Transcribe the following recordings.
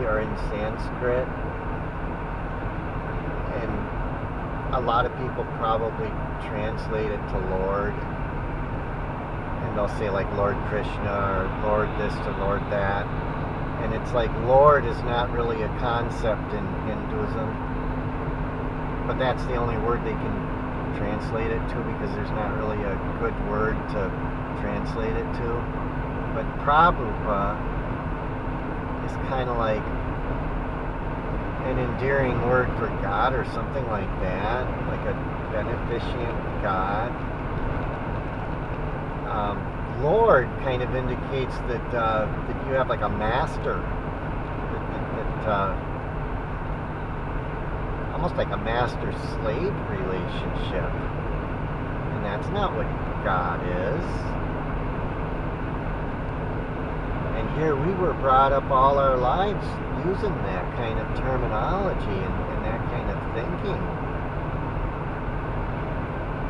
are in Sanskrit, and a lot of people probably translate it to Lord, and they'll say like Lord Krishna or Lord this or Lord that, and it's like Lord is not really a concept in Hinduism, but that's the only word they can translate it to, because there's not really a good word to translate it to. But Prabhupada is kind of like an endearing word for God or something like that, like a beneficent God. Lord kind of indicates that you have like a master, that almost like a master-slave relationship, and that's not what God is. And here we were brought up all our lives using that kind of terminology and that kind of thinking,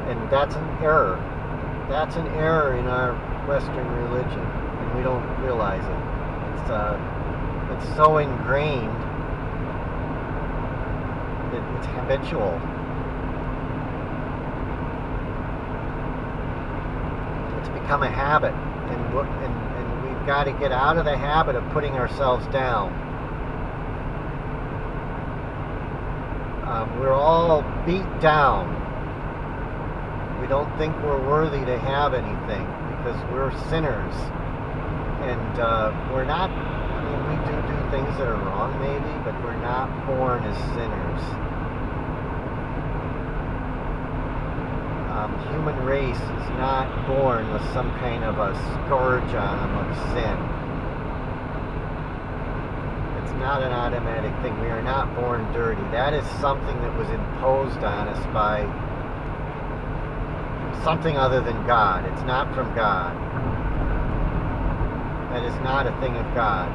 and that's an error. That's an error in our Western religion, and we don't realize it. It's so ingrained that it's habitual. It's become a habit, and we've got to get out of the habit of putting ourselves down. We're all beat down. We don't think we're worthy to have anything because we're sinners, and we're not. I mean, we do things that are wrong, maybe, but we're not born as sinners. Human race is not born with some kind of a scourge on them of sin. It's not an automatic thing. We are not born dirty. That is something that was imposed on us by something other than God. It's not from God. That is not a thing of God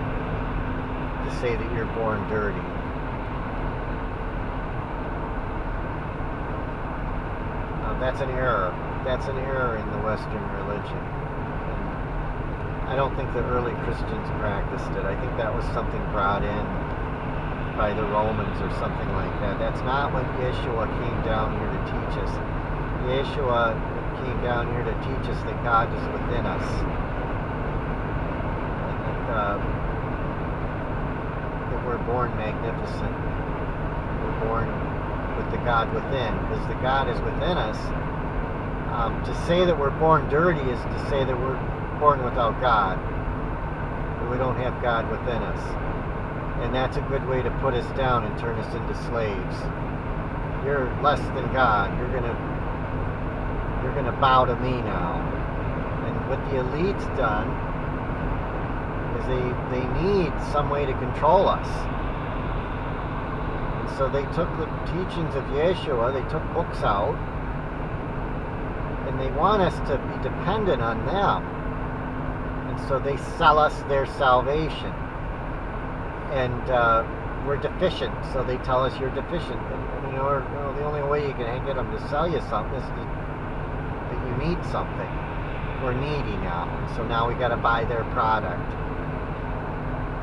to say that you're born dirty. That's an error. That's an error in the Western religion. And I don't think the early Christians practiced it. I think that was something brought in by the Romans or something like that. That's not what Yeshua came down here to teach us. Yeshua came down here to teach us that God is within us. That we're born magnificent. We're born with the God within, because the God is within us. To say that we're born dirty is to say that we're born without God. That we don't have God within us. And that's a good way to put us down and turn us into slaves. You're less than God. You're gonna bow to me now. And what the elite's done is they need some way to control us. And so they took the teachings of Yeshua, they took books out, and they want us to be dependent on them. And so they sell us their salvation. And we're deficient, so they tell us you're deficient. And, or the only way you can get them to sell you something is that you need something. We're needy now, and so now we got to buy their product.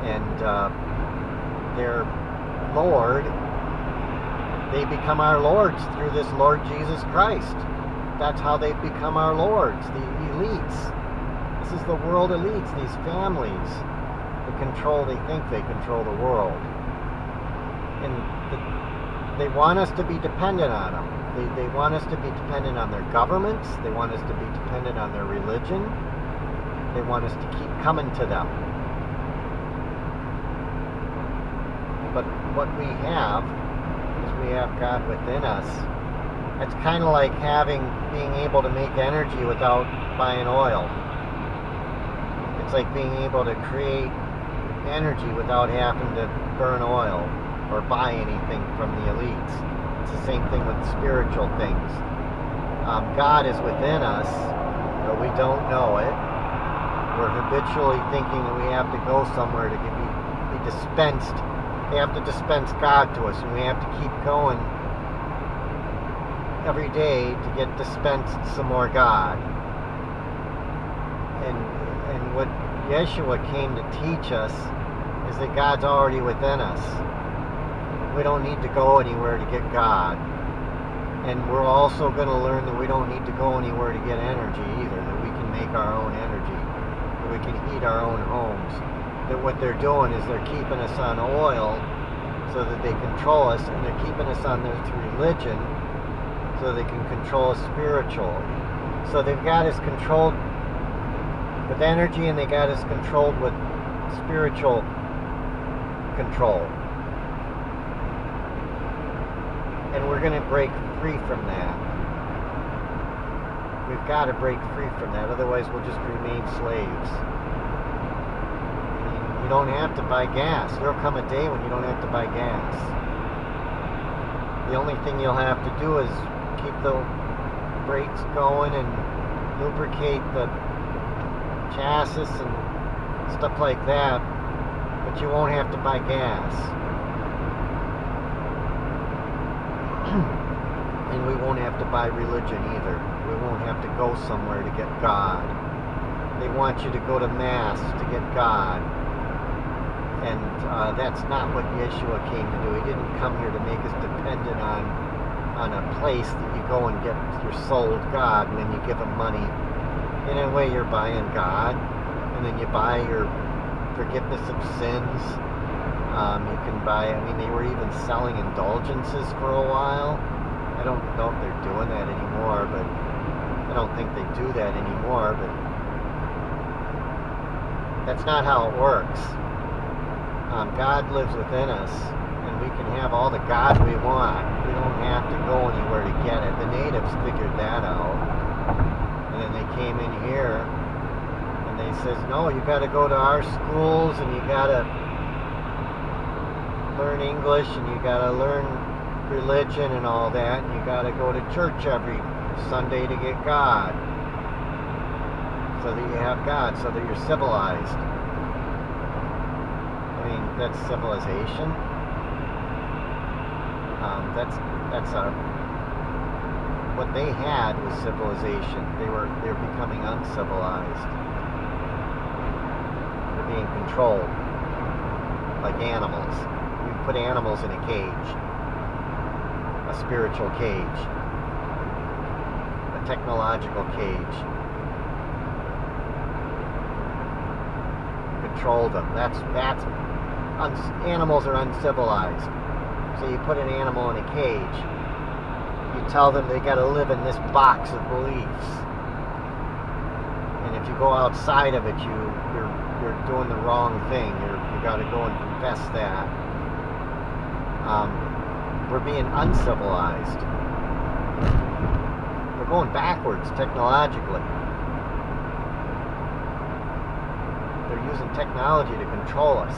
And their Lord, they become our lords through this Lord Jesus Christ. That's how they've become our lords, the elites. This is the world elites, these families that control, they think they control the world. And they want us to be dependent on them. They want us to be dependent on their governments. They want us to be dependent on their religion. They want us to keep coming to them. But what we have is we have God within us. It's kind of like being able to make energy without buying oil. It's like being able to create energy without having to burn oil or buy anything from the elites. It's the same thing with spiritual things. God is within us, but we don't know it. We're habitually thinking that we have to go somewhere to be dispensed. They have to dispense God to us, and we have to keep going every day to get dispensed some more God. And what Yeshua came to teach us is that God's already within us. We don't need to go anywhere to get God. And we're also going to learn that we don't need to go anywhere to get energy either, that we can make our own energy, that we can heat our own homes, that what they're doing is they're keeping us on oil so that they control us, and they're keeping us on this religion so they can control us spiritually. So they've got us controlled with energy, and they got us controlled with spiritual control. And we're going to break free from that. We've got to break free from that, otherwise we'll just remain slaves. I mean, you don't have to buy gas. There'll come a day when you don't have to buy gas. The only thing you'll have to do is keep the brakes going and lubricate the chassis and stuff like that, but you won't have to buy gas. And we won't have to buy religion either. We won't have to go somewhere to get God. They want you to go to Mass to get God. And that's not what Yeshua came to do. He didn't come here to make us dependent on a place that you go and get your soul God, and then you give them money. In a way, you're buying God. And then you buy your forgiveness of sins. You can buy, I mean, they were even selling indulgences for a while. I don't know if they're doing that anymore, but I don't think they do that anymore, but that's not how it works. God lives within us, and we can have all the God we want. We don't have to go anywhere to get it. The natives figured that out, and then they came in here, and they says, no, you got to go to our schools, and you got to learn English, and you got to learn religion and all that, and you got to go to church every Sunday to get God, so that you have God, so that you're civilized. I mean, that's civilization. That's what they had was civilization. They're becoming uncivilized. They're being controlled like animals. We put animals in a cage, a spiritual cage, a technological cage. Control them. Animals are uncivilized. So you put an animal in a cage. You tell them they got to live in this box of beliefs. And if you go outside of it, you're doing the wrong thing. You got to go and confess that. We're being uncivilized. We're going backwards technologically. They're using technology to control us.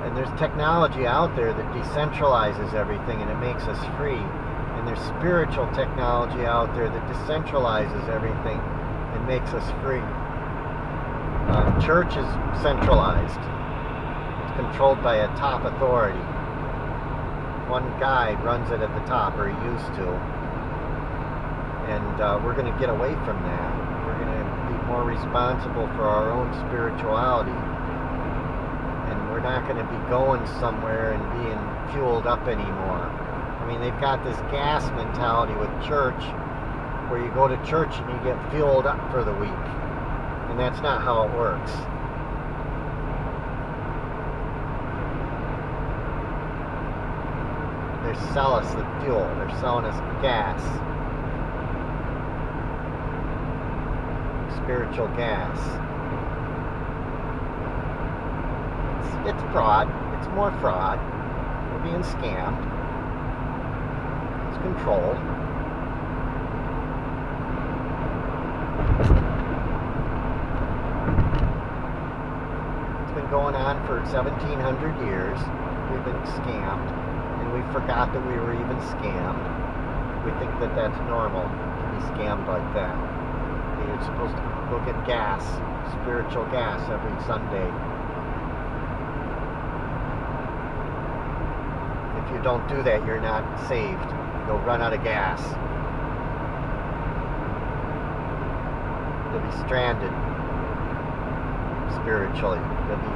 And there's technology out there that decentralizes everything and it makes us free. And there's spiritual technology out there that decentralizes everything and makes us free. Church is centralized. It's controlled by a top authority. One guy runs it at the top, or he used to. And we're going to get away from that. We're going to be more responsible for our own spirituality. We're not going to be going somewhere and being fueled up anymore. I mean, they've got this gas mentality with church, where you go to church and you get fueled up for the week. And that's not how it works. They sell us the fuel. They're selling us gas. Spiritual gas. It's fraud. It's more fraud. We're being scammed. It's controlled. It's been going on for 1,700 years. We've been scammed, and we forgot that we were even scammed. We think that that's normal to be scammed like that. You're supposed to go get gas, spiritual gas, every Sunday. If you don't do that, you're not saved. You'll run out of gas. You'll be stranded. spiritually, to be